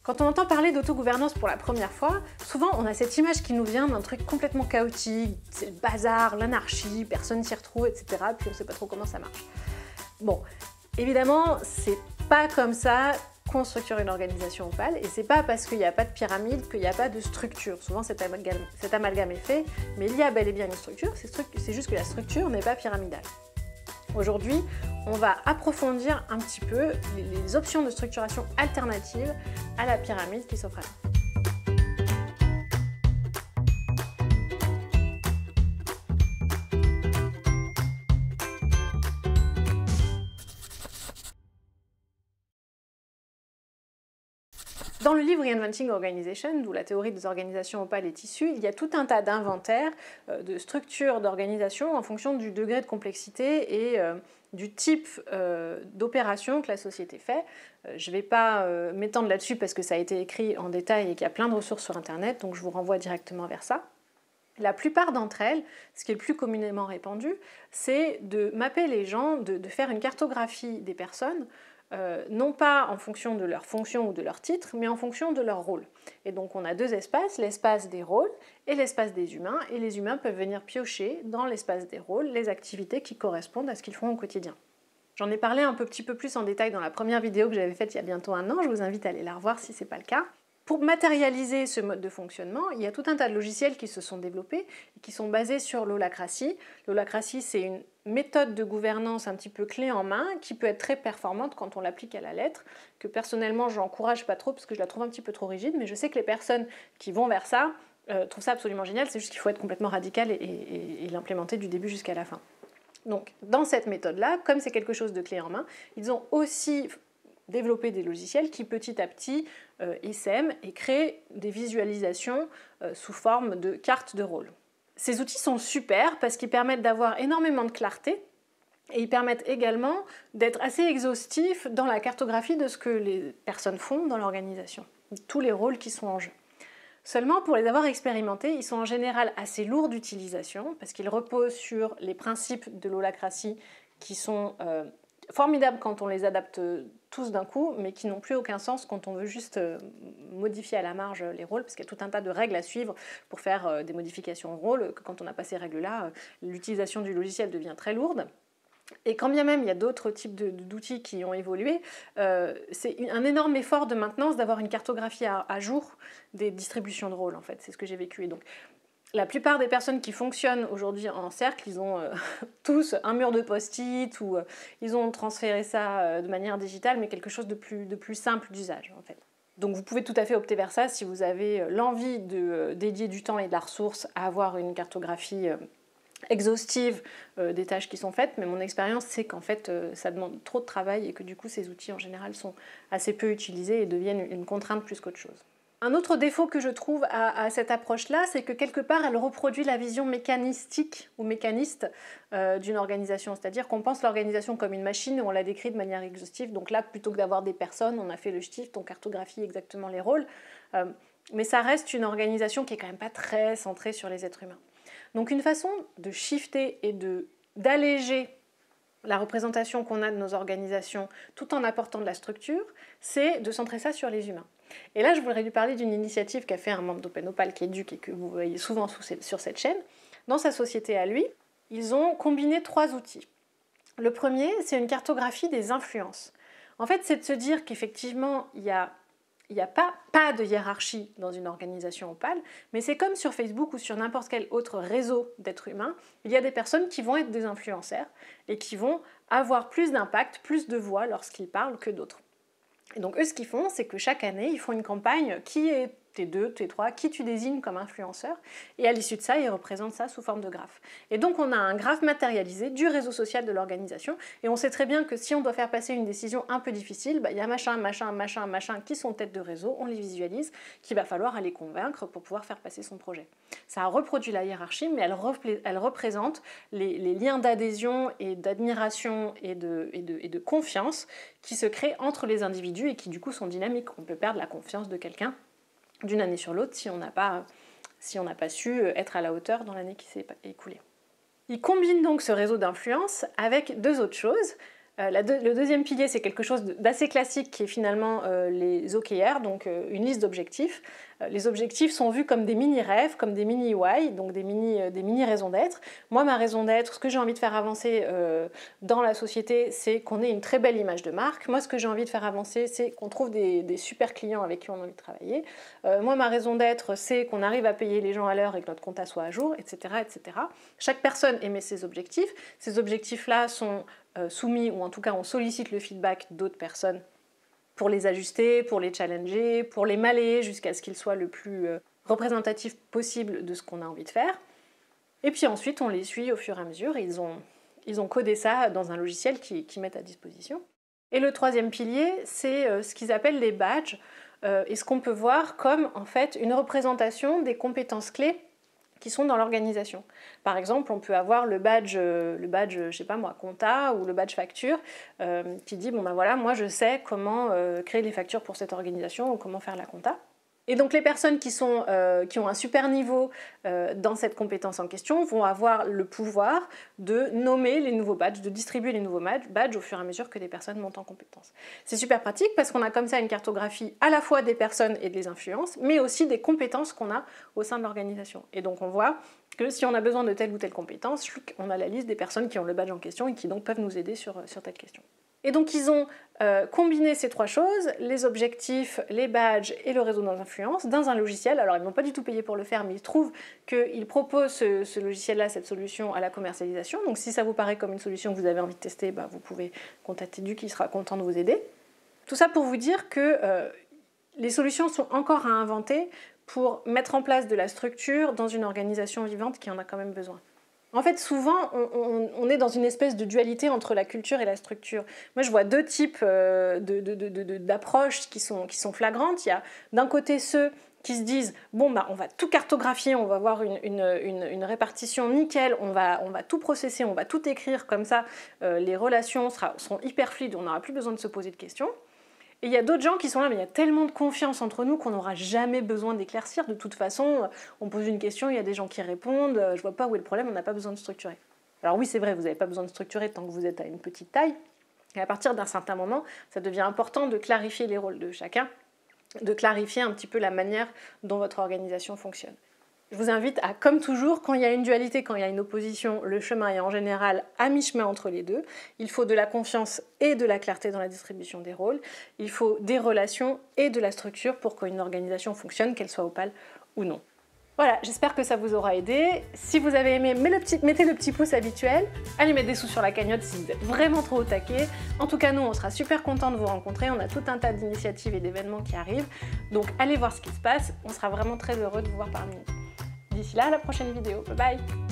Quand on entend parler d'autogouvernance pour la première fois, souvent on a cette image qui nous vient d'un truc complètement chaotique, c'est le bazar, l'anarchie, personne s'y retrouve, etc. Puis on ne sait pas trop comment ça marche. Bon, évidemment, c'est pas comme ça qu'on structure une organisation Opale, et c'est pas parce qu'il n'y a pas de pyramide qu'il n'y a pas de structure. Souvent cet amalgame est fait, mais il y a bel et bien une structure, c'est juste que la structure n'est pas pyramidale. Aujourd'hui, on va approfondir un petit peu les options de structuration alternatives à la pyramide qui s'offre à nous. Dans le livre Reinventing Organization, d'où la théorie des organisations Opale est issue, il y a tout un tas d'inventaires, de structures d'organisation en fonction du degré de complexité et du type d'opération que la société fait. Je ne vais pas m'étendre là-dessus parce que ça a été écrit en détail et qu'il y a plein de ressources sur Internet, donc je vous renvoie directement vers ça. La plupart d'entre elles, ce qui est le plus communément répandu, c'est de mapper les gens, de faire une cartographie des personnes, non pas en fonction de leur fonction ou de leur titre, mais en fonction de leur rôle. Et donc on a deux espaces, l'espace des rôles et l'espace des humains, et les humains peuvent venir piocher dans l'espace des rôles les activités qui correspondent à ce qu'ils font au quotidien. J'en ai parlé un petit peu plus en détail dans la première vidéo que j'avais faite il y a bientôt 1 an, je vous invite à aller la revoir si ce n'est pas le cas. Pour matérialiser ce mode de fonctionnement, il y a tout un tas de logiciels qui se sont développés et qui sont basés sur l'holacratie. L'holacratie, c'est une méthode de gouvernance un petit peu clé en main qui peut être très performante quand on l'applique à la lettre, que personnellement, je n'encourage pas trop parce que je la trouve un petit peu trop rigide, mais je sais que les personnes qui vont vers ça trouvent ça absolument génial, c'est juste qu'il faut être complètement radical et l'implémenter du début jusqu'à la fin. Donc, dans cette méthode-là, comme c'est quelque chose de clé en main, ils ont aussi développer des logiciels qui petit à petit essaiment et créent des visualisations sous forme de cartes de rôle. Ces outils sont super parce qu'ils permettent d'avoir énormément de clarté et ils permettent également d'être assez exhaustifs dans la cartographie de ce que les personnes font dans l'organisation, tous les rôles qui sont en jeu. Seulement, pour les avoir expérimentés, ils sont en général assez lourds d'utilisation parce qu'ils reposent sur les principes de l'holacratie qui sont formidables quand on les adapte tous d'un coup, mais qui n'ont plus aucun sens quand on veut juste modifier à la marge les rôles, parce qu'il y a tout un tas de règles à suivre pour faire des modifications de rôle, que quand on n'a pas ces règles-là, l'utilisation du logiciel devient très lourde. Et quand bien même il y a d'autres types d'outils qui ont évolué, c'est un énorme effort de maintenance d'avoir une cartographie à jour des distributions de rôles, en fait, c'est ce que j'ai vécu. Et donc, la plupart des personnes qui fonctionnent aujourd'hui en cercle, ils ont tous un mur de post-it ou ils ont transféré ça de manière digitale, mais quelque chose de plus simple d'usage, en fait. Donc vous pouvez tout à fait opter vers ça si vous avez l'envie de dédier du temps et de la ressource à avoir une cartographie exhaustive des tâches qui sont faites, mais mon expérience c'est qu'en fait ça demande trop de travail et que du coup ces outils en général sont assez peu utilisés et deviennent une contrainte plus qu'autre chose. Un autre défaut que je trouve à cette approche-là, c'est que quelque part, elle reproduit la vision mécanistique ou mécaniste d'une organisation. C'est-à-dire qu'on pense l'organisation comme une machine et on la décrit de manière exhaustive. Donc là, plutôt que d'avoir des personnes, on a fait le shift, on cartographie exactement les rôles. Mais ça reste une organisation qui est quand même pas très centrée sur les êtres humains. Donc une façon de shifter et d'alléger la représentation qu'on a de nos organisations tout en apportant de la structure, c'est de centrer ça sur les humains. Et là, je voudrais lui parler d'une initiative qu'a fait un membre d'Open Opale qui est Duc et que vous voyez souvent sur cette chaîne. Dans sa société à lui, ils ont combiné 3 outils. Le premier, c'est une cartographie des influences. En fait, c'est de se dire qu'effectivement, il n'y a pas de hiérarchie dans une organisation Opale, mais c'est comme sur Facebook ou sur n'importe quel autre réseau d'êtres humains, il y a des personnes qui vont être des influenceurs et qui vont avoir plus d'impact, plus de voix lorsqu'ils parlent que d'autres. Et donc eux, ce qu'ils font, c'est que chaque année, ils font une campagne qui est T2, T3, qui tu désignes comme influenceur, et à l'issue de ça, ils représentent ça sous forme de graphe. Et donc on a un graphe matérialisé du réseau social de l'organisation, et on sait très bien que si on doit faire passer une décision un peu difficile, il y a machin qui sont tête de réseau, on les visualise, qu'il va falloir aller convaincre pour pouvoir faire passer son projet. Ça reproduit la hiérarchie, mais elle représente les liens d'adhésion et d'admiration et de confiance qui se créent entre les individus et qui du coup sont dynamiques. On peut perdre la confiance de quelqu'un d'une année sur l'autre si on n'a pas su être à la hauteur dans l'année qui s'est écoulée. Il combine donc ce réseau d'influence avec 2 autres choses. Le deuxième pilier, c'est quelque chose d'assez classique qui est finalement les OKR, donc une liste d'objectifs. Les objectifs sont vus comme des mini-rêves, comme des mini-why, donc des mini-raisons d'être. Moi, ma raison d'être, ce que j'ai envie de faire avancer dans la société, c'est qu'on ait une très belle image de marque. Moi, ce que j'ai envie de faire avancer, c'est qu'on trouve des super clients avec qui on a envie de travailler. Moi, ma raison d'être, c'est qu'on arrive à payer les gens à l'heure et que notre compta soit à jour, etc., etc. Chaque personne émet ses objectifs. Ces objectifs-là sont soumis, ou en tout cas on sollicite le feedback d'autres personnes pour les ajuster, pour les challenger, pour les malayer jusqu'à ce qu'ils soient le plus représentatifs possible de ce qu'on a envie de faire. Et puis ensuite on les suit au fur et à mesure, et ils ont codé ça dans un logiciel qu'ils mettent à disposition. Et le troisième pilier, c'est ce qu'ils appellent les badges, et ce qu'on peut voir comme en fait une représentation des compétences clés qui sont dans l'organisation. Par exemple, on peut avoir le badge, je sais pas moi, compta ou le badge facture qui dit bon ben voilà, moi je sais comment créer les factures pour cette organisation ou comment faire la compta. Et donc les personnes qui ont un super niveau dans cette compétence en question vont avoir le pouvoir de nommer les nouveaux badges, de distribuer les nouveaux badges au fur et à mesure que les personnes montent en compétence. C'est super pratique parce qu'on a comme ça une cartographie à la fois des personnes et des influences, mais aussi des compétences qu'on a au sein de l'organisation. Et donc on voit que si on a besoin de telle ou telle compétence, on a la liste des personnes qui ont le badge en question et qui donc peuvent nous aider sur telle question. Et donc ils ont combiné ces trois choses, les objectifs, les badges et le réseau d'influence, dans un logiciel. Alors ils n'ont pas du tout payé pour le faire, mais ils trouvent qu'ils proposent ce logiciel-là, cette solution à la commercialisation. Donc si ça vous paraît comme une solution que vous avez envie de tester, bah, vous pouvez contacter Duc, qui sera content de vous aider. Tout ça pour vous dire que les solutions sont encore à inventer pour mettre en place de la structure dans une organisation vivante qui en a quand même besoin. En fait, souvent, on est dans une espèce de dualité entre la culture et la structure. Moi, je vois deux types d'approches qui sont flagrantes. Il y a d'un côté ceux qui se disent « bon, bah, on va tout cartographier, on va avoir une répartition nickel, on va tout processer, on va tout écrire, comme ça, les relations seront hyper fluides, on n'aura plus besoin de se poser de questions ». Et il y a d'autres gens qui sont là, mais il y a tellement de confiance entre nous qu'on n'aura jamais besoin d'éclaircir. De toute façon, on pose une question, il y a des gens qui répondent, je vois pas où est le problème, on n'a pas besoin de structurer. Alors oui, c'est vrai, vous n'avez pas besoin de structurer tant que vous êtes à une petite taille. Et à partir d'un certain moment, ça devient important de clarifier les rôles de chacun, de clarifier un petit peu la manière dont votre organisation fonctionne. Je vous invite à, comme toujours, quand il y a une dualité, quand il y a une opposition, le chemin est en général à mi-chemin entre les deux. Il faut de la confiance et de la clarté dans la distribution des rôles. Il faut des relations et de la structure pour qu'une organisation fonctionne, qu'elle soit opale ou non. Voilà, j'espère que ça vous aura aidé. Si vous avez aimé, mettez le petit pouce habituel. Allez mettre des sous sur la cagnotte si vous êtes vraiment trop au taquet. En tout cas, nous, on sera super contents de vous rencontrer. On a tout un tas d'initiatives et d'événements qui arrivent. Donc, allez voir ce qui se passe. On sera vraiment très heureux de vous voir parmi nous. D'ici là, à la prochaine vidéo. Bye bye!